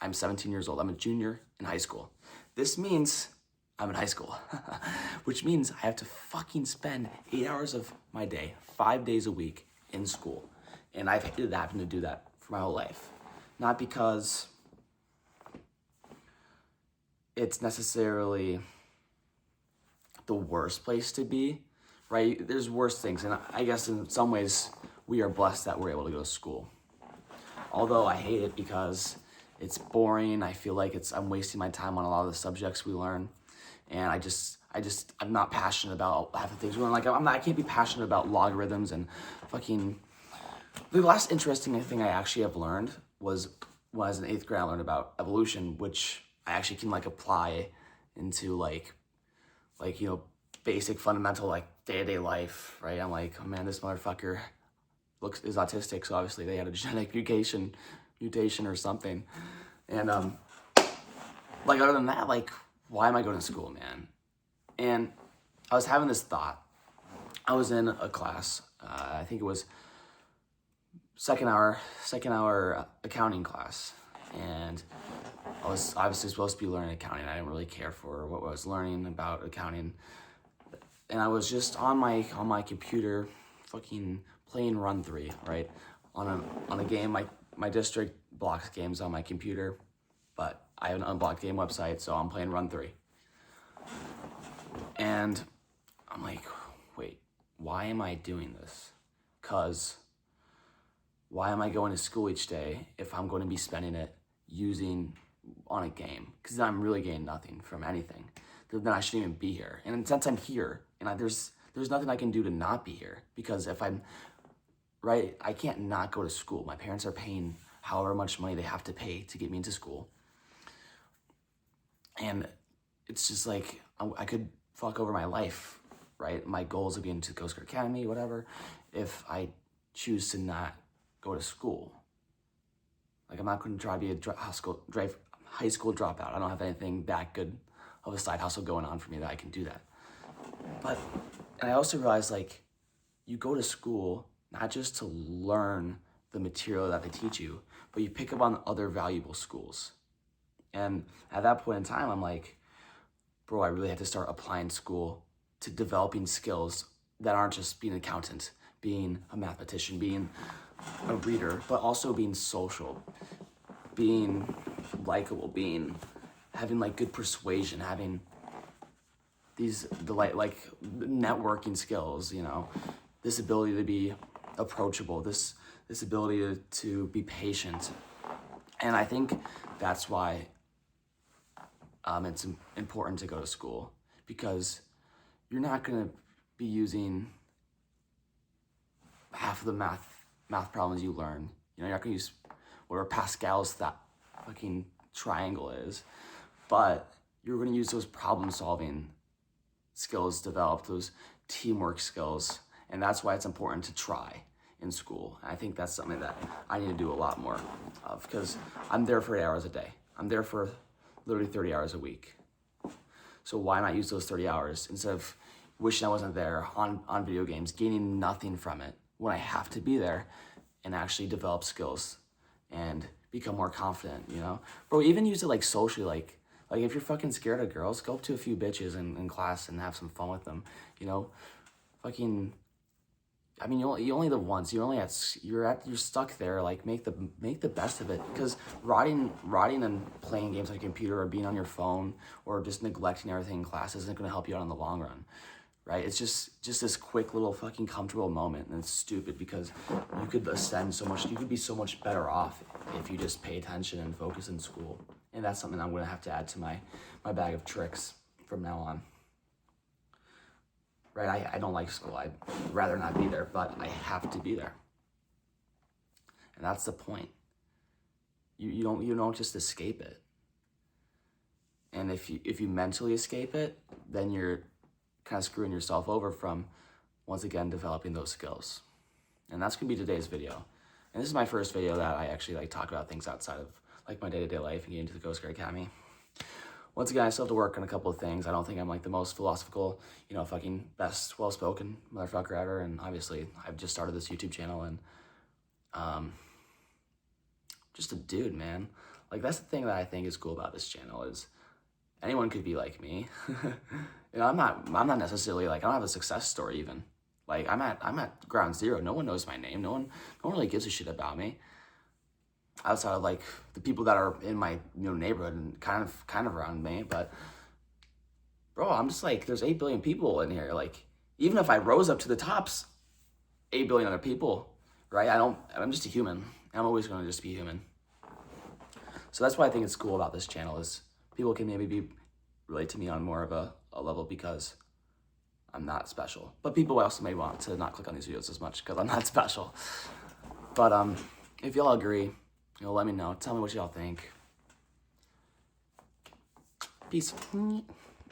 I'm 17 years old. I'm a junior in high school. This means I'm in high school, which means I have to fucking spend 8 hours of my day, 5 days a week in school. And I've hated having to do that for my whole life. Not because it's necessarily the worst place to be, right? There's worse things. And I guess in some ways, we are blessed that we're able to go to school. Although I hate it because it's boring. I feel like I'm wasting my time on a lot of the subjects we learn. And I'm not passionate about half the things we learn. Like, I can't be passionate about logarithms and fucking. The last interesting thing I actually have learned was when I was in 8th grade, I learned about evolution, which I actually can like apply into basic fundamental like day-to-day life, right? I'm like, oh man, this motherfucker is autistic, so obviously they had a genetic mutation or something. And like other than that, like, why am I going to school, man? And I was having this thought. I was in a class, I think it was second hour accounting class, and I was obviously supposed to be learning accounting. I didn't really care for what I was learning about accounting, and I was just on my computer, fucking playing Run 3, right? On a game. My district blocks games on my computer, but I have an unblocked game website, so I'm playing Run 3. And I'm like, wait, why am I doing this? Cause why am I going to school each day if I'm going to be spending it using on a game? Because I'm really getting nothing from anything. Then I shouldn't even be here. And since I'm here, and there's nothing I can do to not be here, because if I'm right, I can't not go to school. My parents are paying however much money they have to pay to get me into school, and it's just like I could fuck over my life, right? My goals of being to Coast Guard Academy, whatever, if I choose to not go to school. Like, I'm not going to try to be a high school dropout. I don't have anything that good of a side hustle going on for me that I can do that. But, and I also realized, like, you go to school not just to learn the material that they teach you, but you pick up on other valuable schools. And at that point in time, I'm like, bro, I really had to start applying school to developing skills that aren't just being an accountant, being a mathematician, being a reader, but also being social, being likable, having like good persuasion, having these networking skills, this ability to be approachable, this ability to be patient. And I think that's why it's important to go to school, because you're not going to be using half of the math problems you learn. You're not going to use whatever Pascal's that fucking triangle is, but you're going to use those problem solving skills developed, those teamwork skills, and that's why it's important to try in school. And I think that's something that I need to do a lot more of, because I'm there for 8 hours a day. I'm there for literally 30 hours a week. So why not use those 30 hours instead of wishing I wasn't there on video games, gaining nothing from it, when I have to be there and actually develop skills and become more confident, Bro, even use it like socially, like if you're fucking scared of girls, go up to a few bitches in class and have some fun with them, fucking, I mean, you only live once. You're stuck there. Like, make the best of it, because rotting and playing games on a computer or being on your phone or just neglecting everything in class isn't going to help you out in the long run, right? It's just this quick little fucking comfortable moment, and it's stupid because you could ascend so much. You could be so much better off if you just pay attention and focus in school. And that's something I'm going to have to add to my bag of tricks from now on. Right, I don't like school. I'd rather not be there, but I have to be there. And that's the point. You don't just escape it. And if you mentally escape it, then you're kind of screwing yourself over from, once again, developing those skills. And that's gonna be today's video. And this is my first video that I actually talk about things outside of my day-to-day life and get into the Coast Guard Academy. Once again, I still have to work on a couple of things. I don't think I'm the most philosophical, fucking best well-spoken motherfucker ever. And obviously, I've just started this YouTube channel, and just a dude, man. Like, that's the thing that I think is cool about this channel is anyone could be like me. You know, I'm not necessarily like, I don't have a success story even. Like, I'm at ground zero. No one knows my name. No one really gives a shit about me. Outside of like the people that are in my neighborhood and kind of around me. But bro, I'm just like, there's 8 billion people in here. Like, even if I rose up to the tops, 8 billion other people, right? I'm just a human. I'm always gonna just be human. So that's why I think it's cool about this channel is people can maybe relate to me on more of a level because I'm not special. But people also may want to not click on these videos as much because I'm not special. But if y'all agree, let me know. Tell me what y'all think. Peace.